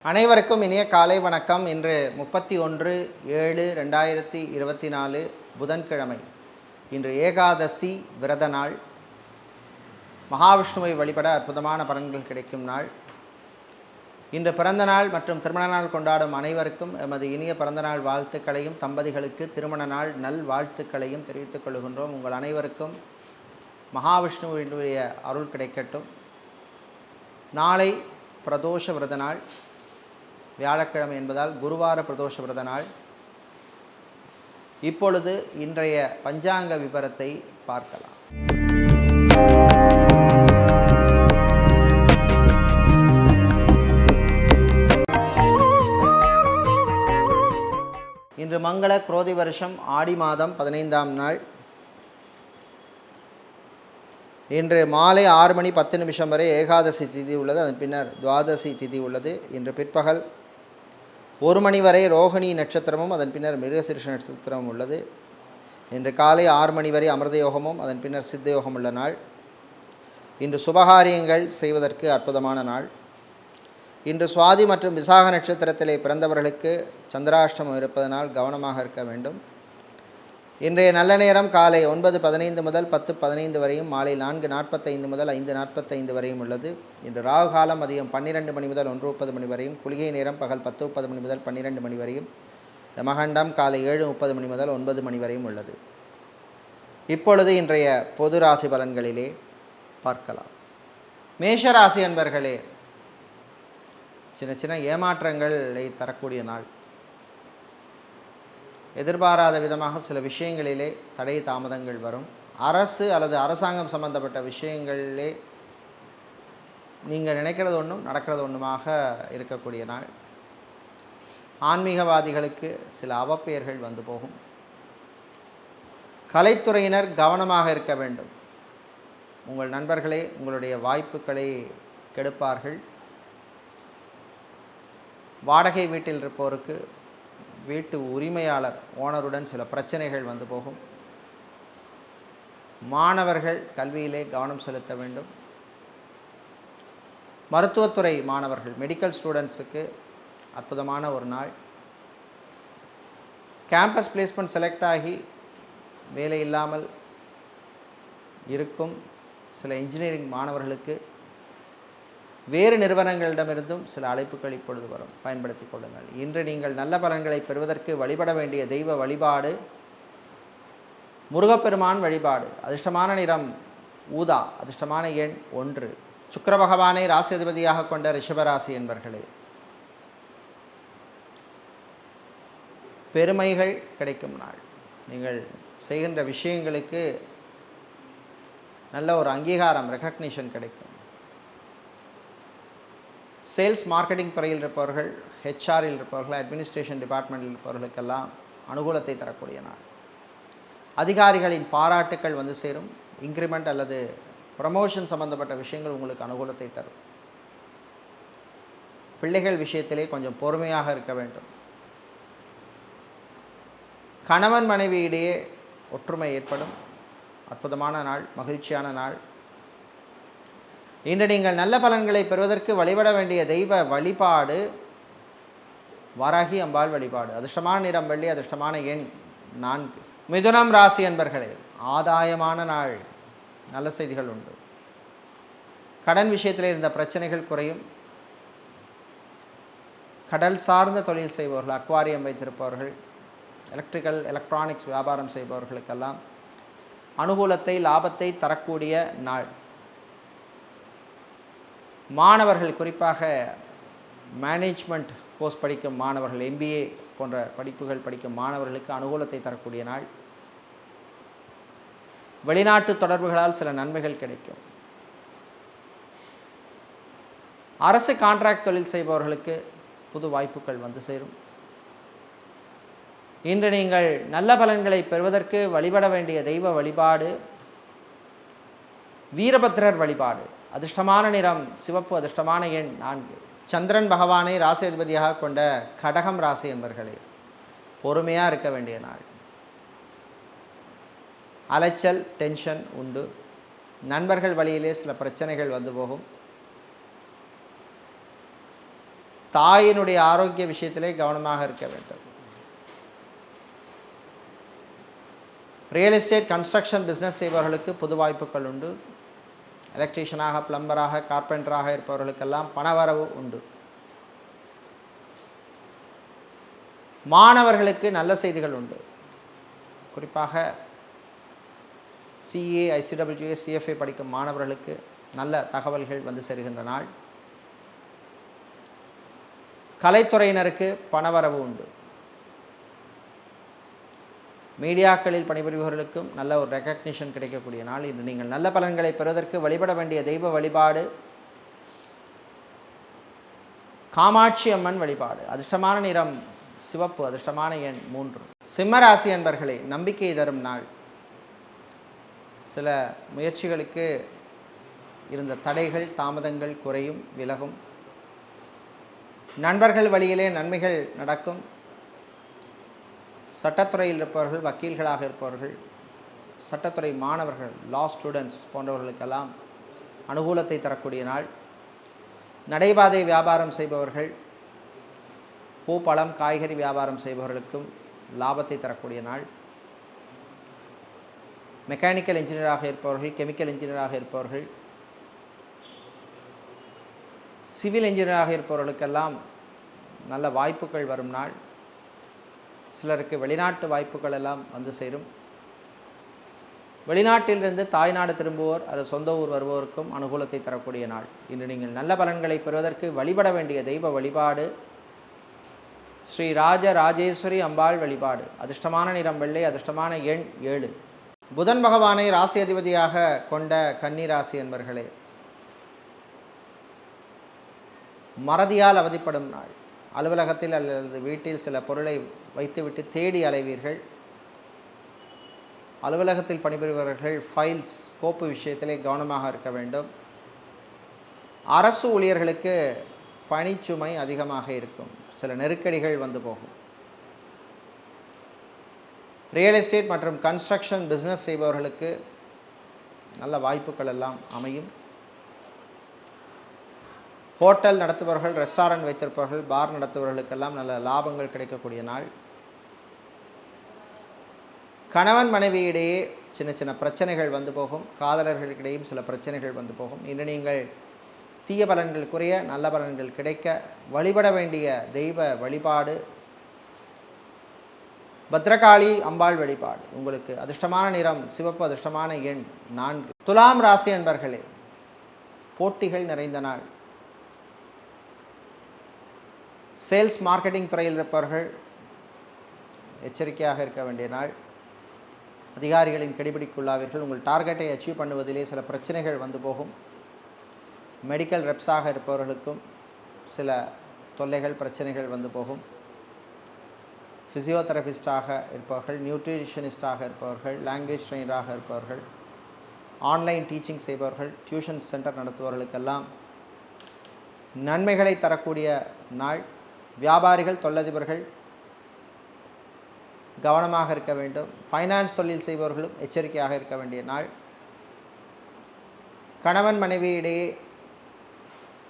அனைவருக்கும் இனிய காலை வணக்கம். இன்று 31/7/2024 புதன்கிழமை. இன்று ஏகாதசி விரத நாள். மகாவிஷ்ணுவை வழிபட அற்புதமான பலன்கள் கிடைக்கும் நாள். இன்று பிறந்த நாள் மற்றும் திருமண நாள் கொண்டாடும் அனைவருக்கும் எமது இனிய பிறந்தநாள் வாழ்த்துக்களையும் தம்பதிகளுக்கு திருமண நாள் நல் வாழ்த்துக்களையும் தெரிவித்துக் கொள்கின்றோம். உங்கள் அனைவருக்கும் மகாவிஷ்ணுவினுடைய அருள் கிடைக்கட்டும். நாளை பிரதோஷ விரத நாள், வியாழக்கிழமை என்பதால் குருவார பிரதோஷ விரத நாள். இப்பொழுது இன்றைய பஞ்சாங்க விபரத்தை பார்க்கலாம். இன்று மங்கள குரோதி வருஷம் ஆடி மாதம் 15ஆம் நாள். இன்று மாலை 6 மணி 10 வரை ஏகாதசி திதி உள்ளது. அதன் பின்னர் துவாதசி திதி உள்ளது. இன்று பிற்பகல் 1 மணி வரை ரோகிணி நட்சத்திரமும் அதன் பின்னர் மிருகசீரிஷ நட்சத்திரமும் உள்ளது. இன்று காலை 6 மணி வரை அமிர்த யோகமும் அதன் பின்னர் சித்த யோகம் உள்ள நாள். இன்று சுபகாரியங்கள் செய்வதற்கு அற்புதமான நாள். இன்று சுவாதி மற்றும் விசாக நட்சத்திரத்திலே பிறந்தவர்களுக்கு சந்திராஷ்டமம் இருப்பதனால் கவனமாக இருக்க வேண்டும். இன்றைய நல்ல நேரம் காலை 9:15 முதல் 10:15 வரையும், மாலை 4:45 முதல் 5:45 வரையும் உள்ளது. இன்று ராகு காலம் மதியம் 12 மணி முதல் 1:30 மணி வரையும், குளிகை நேரம் பகல் 10:30 மணி முதல் 12 மணி வரையும், யமகண்டம் காலை 7:30 மணி முதல் 9 மணி வரையும் உள்ளது. இப்பொழுது இன்றைய பொது ராசி பலன்களிலே பார்க்கலாம். மேஷராசி அன்பர்களே, சின்ன சின்ன ஏமாற்றங்களை தரக்கூடிய நாள். எதிர்பாராத விதமாக சில விஷயங்களிலே தடை தாமதங்கள் வரும். அரசு அல்லது அரசாங்கம் சம்பந்தப்பட்ட விஷயங்களிலே நீங்கள் நினைக்கிறது ஒன்றும் நடக்கிறது ஒன்றுமாக இருக்கக்கூடிய நாள். ஆன்மீகவாதிகளுக்கு சில அவப்பெயர்கள் வந்து போகும். கலைத்துறையினர் கவனமாக இருக்க வேண்டும். உங்கள் நண்பர்களே உங்களுடைய வாய்ப்புகளை கெடுப்பார்கள். வாடகை வீட்டில் இருப்போருக்கு வீட்டு உரிமையாளர் ஓனருடன் சில பிரச்சனைகள் வந்து போகும். மாணவர்கள் கல்வியிலே கவனம் செலுத்த வேண்டும். மருத்துவத்துறை மாணவர்கள், மெடிக்கல் ஸ்டூடெண்ட்ஸுக்கு அற்புதமான ஒரு நாள். கேம்பஸ் பிளேஸ்மெண்ட் செலக்ட் ஆகி வேலை இல்லாமல் இருக்கும் சில இன்ஜினியரிங் மாணவர்களுக்கு வேறு நிறுவனங்களிடமிருந்தும் சில அழைப்புகள் இப்பொழுது வரும், பயன்படுத்தி கொள்ளுங்கள். இன்று நீங்கள் நல்ல பலன்களை பெறுவதற்கு வழிபட வேண்டிய தெய்வ வழிபாடு முருகப்பெருமான் வழிபாடு. அதிர்ஷ்டமான நிறம் ஊதா, அதிர்ஷ்டமான எண் 1. சுக்கிர பகவானை ராசி அதிபதியாக கொண்ட ரிஷபராசி என்பர்களே, பெருமைகள் கிடைக்கும் நாள். நீங்கள் செய்கின்ற விஷயங்களுக்கு நல்ல ஒரு அங்கீகாரம், ரெகக்னிஷன் கிடைக்கும். சேல்ஸ் மார்க்கெட்டிங் துறையில் இருப்பவர்கள், ஹெச்ஆரில் இருப்பவர்கள், அட்மினிஸ்ட்ரேஷன் டிபார்ட்மெண்ட்டில் இருப்பவர்களுக்கெல்லாம் அனுகூலத்தை தரக்கூடிய நாள். அதிகாரிகளின் பாராட்டுக்கள் வந்து சேரும். இன்க்ரிமெண்ட் அல்லது ப்ரமோஷன் சம்பந்தப்பட்ட விஷயங்கள் உங்களுக்கு அனுகூலத்தை தரும். பிள்ளைகள் விஷயத்திலே கொஞ்சம் பொறுமையாக இருக்க வேண்டும். கணவன் மனைவியிடையே ஒற்றுமை ஏற்படும். அற்புதமான நாள், மகிழ்ச்சியான நாள். இன்று நீங்கள் நல்ல பலன்களை பெறுவதற்கு வழிபட வேண்டிய தெய்வ வழிபாடு வாராகி அம்பாள் வழிபாடு. அதிர்ஷ்டமான நிறம் வெள்ளி, அதிர்ஷ்டமான எண் 4. மிதுனம் ராசி அன்பர்களே, ஆதாயமான நாள். நல்ல செய்திகள் உண்டு. கடன் விஷயத்தில் இருந்த பிரச்சனைகள் குறையும். கடல் சார்ந்த தொழில் செய்பவர்கள், அக்வாரியம் வைத்திருப்பவர்கள், எலக்ட்ரிக்கல் எலக்ட்ரானிக்ஸ் வியாபாரம் செய்பவர்களுக்கெல்லாம் அனுகூலத்தை லாபத்தை தரக்கூடிய நாள். மாணவர்கள், குறிப்பாக மேனேஜ்மெண்ட் கோர்ஸ் படிக்கும் மாணவர்கள், எம்பிஏ போன்ற படிப்புகள் படிக்கும் மாணவர்களுக்கு அனுகூலத்தை தரக்கூடிய நாள். வெளிநாட்டு தொடர்புகளால் சில நன்மைகள் கிடைக்கும். அரசு கான்ட்ராக்ட் தொழில் செய்பவர்களுக்கு புது வாய்ப்புகள் வந்து சேரும். இன்று நீங்கள் நல்ல பலன்களை பெறுவதற்கு வழிபட வேண்டிய தெய்வ வழிபாடு வீரபத்ரர் வழிபாடு. அதிர்ஷ்டமான நிறம் சிவப்பு, அதிர்ஷ்டமான எண் 4. சந்திரன் பகவானை ராசி அதிபதியாக கொண்ட கடகம் ராசி என்பர்களே, பொறுமையாக இருக்க வேண்டிய நாள். அலைச்சல், டென்ஷன் உண்டு. நண்பர்கள் வழியிலே சில பிரச்சனைகள் வந்து போகும். தாயினுடைய ஆரோக்கிய விஷயத்திலே கவனமாக இருக்க வேண்டும். ரியல் எஸ்டேட், கன்ஸ்ட்ரக்ஷன் பிஸ்னஸ் செய்பவர்களுக்கு புது வாய்ப்புகள் உண்டு. எலக்ட்ரீஷியனாக, பிளம்பராக, கார்பெண்டராக இருப்பவர்களுக்கெல்லாம் பணவரவு உண்டு. மாணவர்களுக்கு நல்ல செய்திகள் உண்டு. குறிப்பாக சிஏ, ஐசிடபிள்யூஏ, சிஎஃப்ஏ படிக்கும் மாணவர்களுக்கு நல்ல தகவல்கள் வந்து சேருகின்ற நாள். கலைத்துறையினருக்கு பணவரவு உண்டு. மீடியாக்களில் பணிபுரிபவர்களுக்கும் நல்ல ஒரு ரெக்கக்னிஷன் கிடைக்கக்கூடிய நாள். இன்று நீங்கள் நல்ல பலன்களை பெறுவதற்கு வழிபட வேண்டிய தெய்வ வழிபாடு காமாட்சி அம்மன் வழிபாடு. அதிர்ஷ்டமான நிறம் சிவப்பு, அதிர்ஷ்டமான எண் 3. சிம்மராசி அன்பர்களே, நம்பிக்கை தரும் நாள். சில முயற்சிகளுக்கு இருந்த தடைகள், தாமதங்கள் குறையும், விலகும். நண்பர்கள் வழியிலே நன்மைகள் நடக்கும். சட்டத்துறையில் இருப்பவர்கள், வக்கீல்களாக இருப்பவர்கள், சட்டத்துறை மாணவர்கள், லா ஸ்டூடெண்ட்ஸ் போன்றவர்களுக்கெல்லாம் அனுகூலத்தை தரக்கூடிய நாள். நடைபாதை வியாபாரம் செய்பவர்கள், பூ, பழம், காய்கறி வியாபாரம் செய்பவர்களுக்கும் லாபத்தை தரக்கூடிய நாள். மெக்கானிக்கல் இன்ஜினியராக இருப்பவர்கள், கெமிக்கல் இன்ஜினியராக இருப்பவர்கள், சிவில் இன்ஜினியராக இருப்பவர்களுக்கெல்லாம் நல்ல வாய்ப்புகள் வரும் நாள். சிலருக்கு வெளிநாட்டு வாய்ப்புகள் எல்லாம் வந்து சேரும். வெளிநாட்டிலிருந்து தாய்நாடு திரும்புவோர், அது சொந்த ஊர் வருவோருக்கும் அனுகூலத்தை தரக்கூடிய நாள். இன்று நீங்கள் நல்ல பலன்களை பெறுவதற்கு வழிபட வேண்டிய தெய்வ வழிபாடு ஸ்ரீ ராஜ ராஜேஸ்வரி அம்பாள் வழிபாடு. அதிர்ஷ்டமான நிறம் வெள்ளை, அதிர்ஷ்டமான எண் 7. புதன் பகவானை ராசி அதிபதியாக கொண்ட கன்னி ராசி என்பர்களே, மறதியால் அவதிப்படும் நாள். அலுவலகத்தில் அல்லது வீட்டில் சில பொருளை வைத்துவிட்டு தேடி அலைவீர்கள். அலுவலகத்தில் பணிபுரிபவர்கள் ஃபைல்ஸ், கோப்பு விஷயத்திலே கவனமாக இருக்க வேண்டும். அரசு ஊழியர்களுக்கு பணிச்சுமை அதிகமாக இருக்கும். சில நெருக்கடிகள் வந்து போகும். ரியல் எஸ்டேட் மற்றும் கன்ஸ்ட்ரக்ஷன் பிஸ்னஸ் செய்பவர்களுக்கு நல்ல வாய்ப்புகள் எல்லாம் அமையும். ஹோட்டல் நடத்துபவர்கள், ரெஸ்டாரண்ட் வைத்திருப்பவர்கள், பார் நடத்துபவர்களுக்கெல்லாம் நல்ல லாபங்கள் கிடைக்கக்கூடிய நாள். கணவன் மனைவியிடையே சின்ன சின்ன பிரச்சனைகள் வந்து போகும். காதலர்களுக்கிடையும் சில பிரச்சனைகள் வந்து போகும். இன்று நீங்கள் தீய பலன்கள் குறைய, நல்ல பலன்கள் கிடைக்க வழிபட வேண்டிய தெய்வ வழிபாடு பத்ரகாளி அம்பாள் வழிபாடு. உங்களுக்கு அதிர்ஷ்டமான நிறம் சிவப்பு, அதிர்ஷ்டமான எண் 4. துலாம் ராசி அன்பர்களே, போட்டிகள் நிறைந்த நாள். சேல்ஸ், மார்க்கெட்டிங் துறையில் இருப்பவர்கள் எச்சரிக்கையாக இருக்க வேண்டிய நாள். அதிகாரிகளின் கெடிபிடிக்குள்ளாவீர்கள். உங்கள் டார்கெட்டை அச்சீவ் பண்ணுவதிலே சில பிரச்சனைகள் வந்து போகும். மெடிக்கல் ரெப்ஸாக இருப்பவர்களுக்கும் சில தொல்லைகள், பிரச்சனைகள் வந்து போகும். ஃபிசியோதெரபிஸ்டாக இருப்பவர்கள், நியூட்ரிஷனிஸ்டாக இருப்பவர்கள், லாங்குவேஜ் ட்ரெயினராக இருப்பவர்கள், ஆன்லைன் டீச்சிங் செய்பவர்கள், டியூஷன் சென்டர் நடத்துபவர்களுக்கெல்லாம் நன்மைகளை தரக்கூடிய நாள். வியாபாரிகள், தொழிலதிபர்கள் கவனமாக இருக்க வேண்டும். ஃபைனான்ஸ் தொழில் செய்பவர்களும் எச்சரிக்கையாக இருக்க வேண்டிய நாள். கணவன் மனைவியிடையே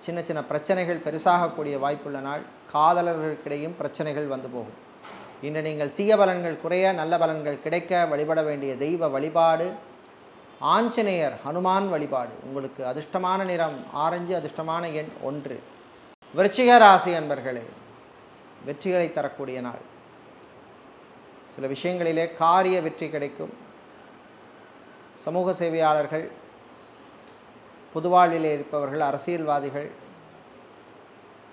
சின்ன சின்ன பிரச்சனைகள் பெருசாகக்கூடிய வாய்ப்புள்ள நாள். காதலர்களுக்கிடையும் பிரச்சனைகள் வந்து போகும். இன்று நீங்கள் தீய பலன்கள் குறைய, நல்ல பலன்கள் கிடைக்க வழிபட வேண்டிய தெய்வ வழிபாடு ஆஞ்சநேயர், ஹனுமான் வழிபாடு. உங்களுக்கு அதிர்ஷ்டமான நிறம் ஆரஞ்சு, அதிர்ஷ்டமான எண் 1. விருச்சிக ராசி அன்பர்களே, வெற்றிகளை தரக்கூடிய நாள். சில விஷயங்களிலே காரிய வெற்றி கிடைக்கும். சமூக சேவையாளர்கள், புதுவாழ்விலே இருப்பவர்கள், அரசியல்வாதிகள்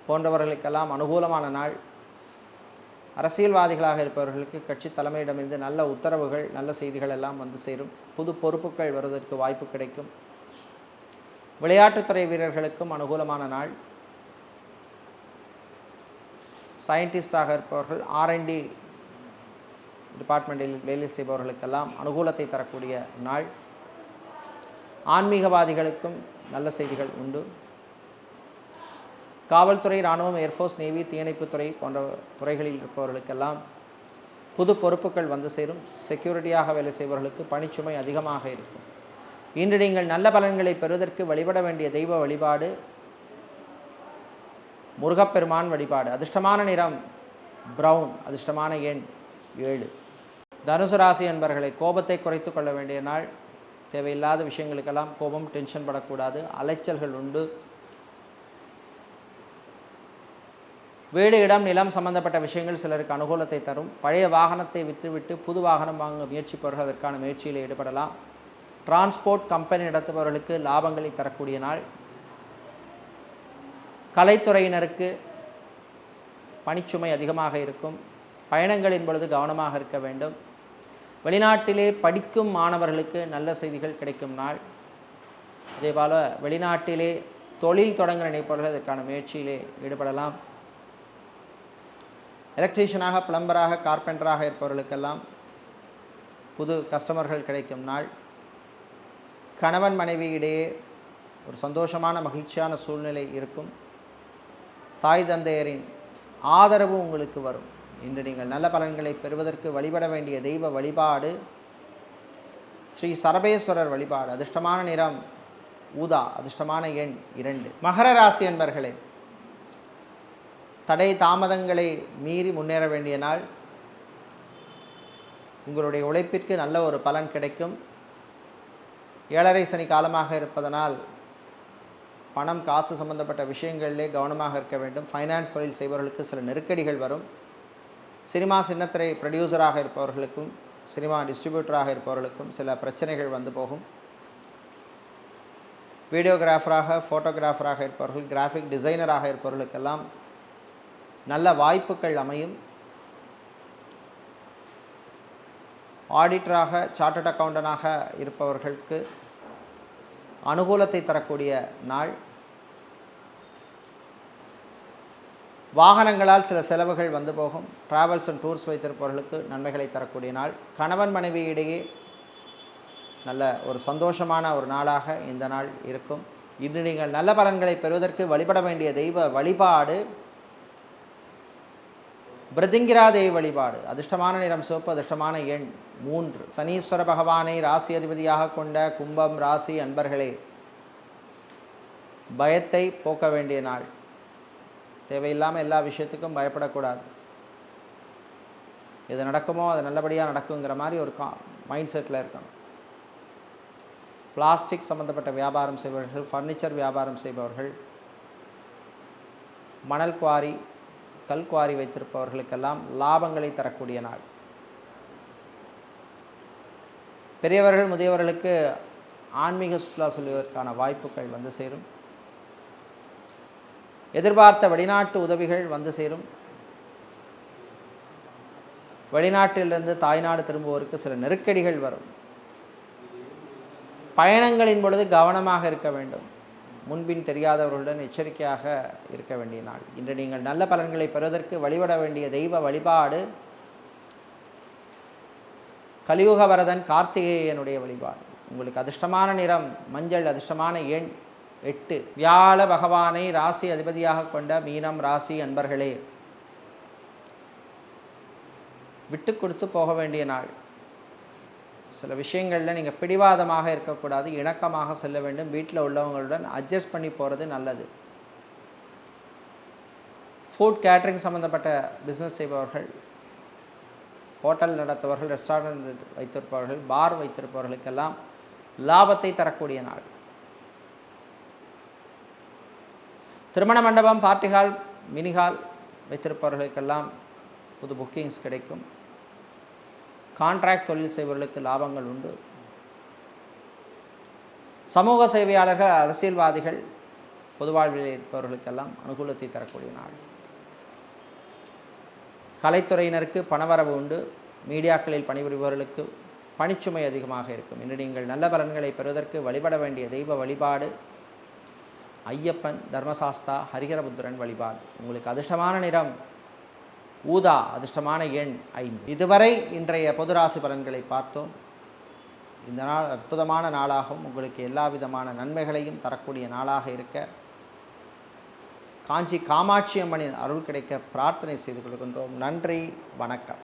போன்றவர்களுக்கெல்லாம் அனுகூலமான நாள். அரசியல்வாதிகளாக இருப்பவர்களுக்கு கட்சி தலைமையிடமிருந்து நல்ல உத்தரவுகள், நல்ல செய்திகள் எல்லாம் வந்து சேரும். புது பொறுப்புகள் வருவதற்கு வாய்ப்பு கிடைக்கும். விளையாட்டுத்துறை வீரர்களுக்கும் அனுகூலமான நாள். சயின்டிஸ்டாக இருப்பவர்கள், R&D டிபார்ட்மெண்ட்டில் வேலை செய்பவர்களுக்கெல்லாம் அனுகூலத்தை தரக்கூடிய நாள். ஆன்மீகவாதிகளுக்கும் நல்ல செய்திகள் உண்டு. காவல்துறை, இராணுவம், ஏர்ஃபோர்ஸ், நேவி, தீயணைப்புத்துறை போன்ற துறைகளில் இருப்பவர்களுக்கெல்லாம் புது பொறுப்புகள் வந்து சேரும். செக்யூரிட்டியாக வேலை செய்பவர்களுக்கு பணிச்சுமை அதிகமாக இருக்கும். இன்று நீங்கள் நல்ல பலன்களை பெறுவதற்கு வழிபட வேண்டிய தெய்வ வழிபாடு முருகப்பெருமான் வழிபாடு. அதிர்ஷ்டமான நிறம் பிரவுன். அதிர்ஷ்டமான எண் 7. தனுசு ராசி என்பர்களை கோபத்தை குறைத்து கொள்ள வேண்டிய நாள். தேவையில்லாத விஷயங்களுக்கெல்லாம் கோபம், டென்ஷன் படக்கூடாது. அலைச்சல்கள் உண்டு. வீடு, இடம், நிலம் சம்பந்தப்பட்ட விஷயங்கள் சிலருக்கு அனுகூலத்தை தரும். பழைய வாகனத்தை விற்றுவிட்டு புது வாகனம் வாங்க முயற்சிப்பவர்கள் அதற்கான முயற்சியில் ஈடுபடலாம். டிரான்ஸ்போர்ட் கம்பெனி நடத்துபவர்களுக்கு லாபங்களை தரக்கூடிய நாள். கலைத்துறையினருக்கு பணிச்சுமை அதிகமாக இருக்கும். பயணங்களின் பொழுது கவனமாக இருக்க வேண்டும். வெளிநாட்டிலே படிக்கும் மாணவர்களுக்கு நல்ல செய்திகள் கிடைக்கும் நாள். அதேபோல் வெளிநாட்டிலே தொழில் தொடங்க நினைப்பவர்கள் அதற்கான முயற்சியிலே ஈடுபடலாம். எலக்ட்ரீஷியனாக, பிளம்பராக, கார்பெண்டராக இருப்பவர்களுக்கெல்லாம் புது கஸ்டமர்கள் கிடைக்கும் நாள். கணவன் மனைவி இடையே ஒரு சந்தோஷமான மகிழ்ச்சியான சூழ்நிலை இருக்கும். தாய் தந்தையரின் ஆதரவு உங்களுக்கு வரும். இன்று நீங்கள் நல்ல பலன்களை பெறுவதற்கு வழிபட வேண்டிய தெய்வ வழிபாடு ஸ்ரீ சரபேஸ்வரர் வழிபாடு. அதிர்ஷ்டமான நிறம் ஊதா. அதிர்ஷ்டமான எண் 2. மகர ராசி என்பர்களே, தடை தாமதங்களை மீறி முன்னேற வேண்டிய நாள். உங்களுடைய உழைப்பிற்கு நல்ல ஒரு பலன் கிடைக்கும். 7.5 சனி காலமாக இருப்பதனால் பணம், காசு சம்பந்தப்பட்ட விஷயங்களிலே கவனமாக இருக்க வேண்டும். ஃபைனான்ஸ் தொழில் செய்பவர்களுக்கு சில நெருக்கடிகள் வரும். சினிமா, சின்னத்திரை ப்ரொடியூசராக இருப்பவர்களுக்கும், சினிமா டிஸ்ட்ரிபியூட்டராக இருப்பவர்களுக்கும் சில பிரச்சனைகள் வந்து போகும். வீடியோகிராஃபராக, ஃபோட்டோகிராஃபராக இருப்பவர்கள், கிராஃபிக் டிசைனராக இருப்பவர்களுக்கெல்லாம் நல்ல வாய்ப்புகள் அமையும். ஆடிட்டராக, சார்ட்டர்ட் அக்கவுண்டனாக இருப்பவர்களுக்கு அனுகூலத்தை தரக்கூடிய நாள். வாகனங்களால் சில செலவுகள் வந்து போகும். டிராவல்ஸ் அண்ட் டூர்ஸ் வைத்திருப்பவர்களுக்கு நன்மைகளை தரக்கூடிய நாள். கணவன் மனைவி இடையே நல்ல ஒரு சந்தோஷமான ஒரு நாளாக இந்த நாள் இருக்கும். இன்று நீங்கள் நல்ல பலன்களை பெறுவதற்கு வழிபட வேண்டிய தெய்வ வழிபாடு பிரதிங்கிரா தேவி வழிபாடு. அதிர்ஷ்டமான நிறம் சிவப்பு. அதிர்ஷ்டமான எண் 3. சனீஸ்வர பகவானை ராசி அதிபதியாக கொண்ட கும்பம் ராசி அன்பர்களே, பயத்தை போக்க வேண்டிய நாள். தேவையில்லாமல் எல்லா விஷயத்துக்கும் பயப்படக்கூடாது. எது நடக்குமோ அது நல்லபடியாக நடக்குங்கிற மாதிரி ஒரு மைண்ட் செட்டில் இருக்கணும். பிளாஸ்டிக் சம்மந்தப்பட்ட வியாபாரம் செய்பவர்கள், ஃபர்னிச்சர் வியாபாரம் செய்பவர்கள், மணல் குவாரி, கல் குவாரி வைத்திருப்பவர்களுக்கெல்லாம் லாபங்களை தரக்கூடிய நாள். பெரியவர்கள், முதியவர்களுக்கு ஆன்மீக சுற்றுலா செல்வதற்கான வாய்ப்புகள் வந்து சேரும். எதிர்பார்த்த வெளிநாட்டு உதவிகள் வந்து சேரும். வெளிநாட்டிலிருந்து தாய்நாடு திரும்புவோருக்கு சில நெருக்கடிகள் வரும். பயணங்களின் பொழுது கவனமாக இருக்க வேண்டும். முன்பின் தெரியாதவர்களுடன் எச்சரிக்கையாக இருக்க வேண்டிய நாள். இன்று நீங்கள் நல்ல பலன்களை பெறுவதற்கு வழிபட வேண்டிய தெய்வ வழிபாடு கலியுக வரதன் கார்த்திகேயனுடைய வழிபாடு. உங்களுக்கு அதிர்ஷ்டமான நிறம் மஞ்சள். அதிர்ஷ்டமான எண் 8. வியாழ பகவானை ராசி அதிபதியாக கொண்ட மீனம் ராசி அன்பர்களே, விட்டு கொடுத்து போக வேண்டிய நாள். சில விஷயங்களில் நீங்கள் பிடிவாதமாக இருக்கக்கூடாது. இணக்கமாக செல்ல வேண்டும். வீட்டில் உள்ளவங்களுடன் அட்ஜஸ்ட் பண்ணி போகிறது நல்லது. ஃபுட் கேட்ரிங் சம்மந்தப்பட்ட பிஸ்னஸ் செய்பவர்கள், ஹோட்டல் நடத்துபவர்கள், ரெஸ்டாரண்ட் வைத்திருப்பவர்கள், பார் வைத்திருப்பவர்களுக்கெல்லாம் லாபத்தை தரக்கூடிய நாள். திருமண மண்டபம், பார்ட்டி ஹால், மினி ஹால் வைத்திருப்பவர்களுக்கெல்லாம் புது புக்கிங்ஸ் கிடைக்கும். கான்ட்ராக்ட் தொழில் செய்பவர்களுக்கு லாபங்கள் உண்டு. சமூக சேவையாளர்கள், அரசியல்வாதிகள், பொது வாழ்வில் இருப்பவர்களுக்கெல்லாம் அனுகூலத்தை தரக்கூடிய நாள். கலைத்துறையினருக்கு பணவரவு உண்டு. மீடியாக்களில் பணிபுரிபவர்களுக்கு பணிச்சுமை அதிகமாக இருக்கும். இன்று நீங்கள் நல்ல பலன்களை பெறுவதற்கு வழிபட வேண்டிய தெய்வ வழிபாடு ஐயப்பன், தர்மசாஸ்தா, ஹரிஹரபுத்திரன் வழிபாடு. உங்களுக்கு அதிர்ஷ்டமான நிறம் ஊதா. அதிர்ஷ்டமான எண் 5. இதுவரை இன்றைய பொதுராசி பலன்களை பார்த்தோம். இந்த நாள் அற்புதமான நாளாகவும் உங்களுக்கு எல்லா விதமான நன்மைகளையும் தரக்கூடிய நாளாக இருக்க காஞ்சி காமாட்சி அம்மனின் அருள் கிடைக்க பிரார்த்தனை செய்து கொள்கின்றோம். நன்றி, வணக்கம்.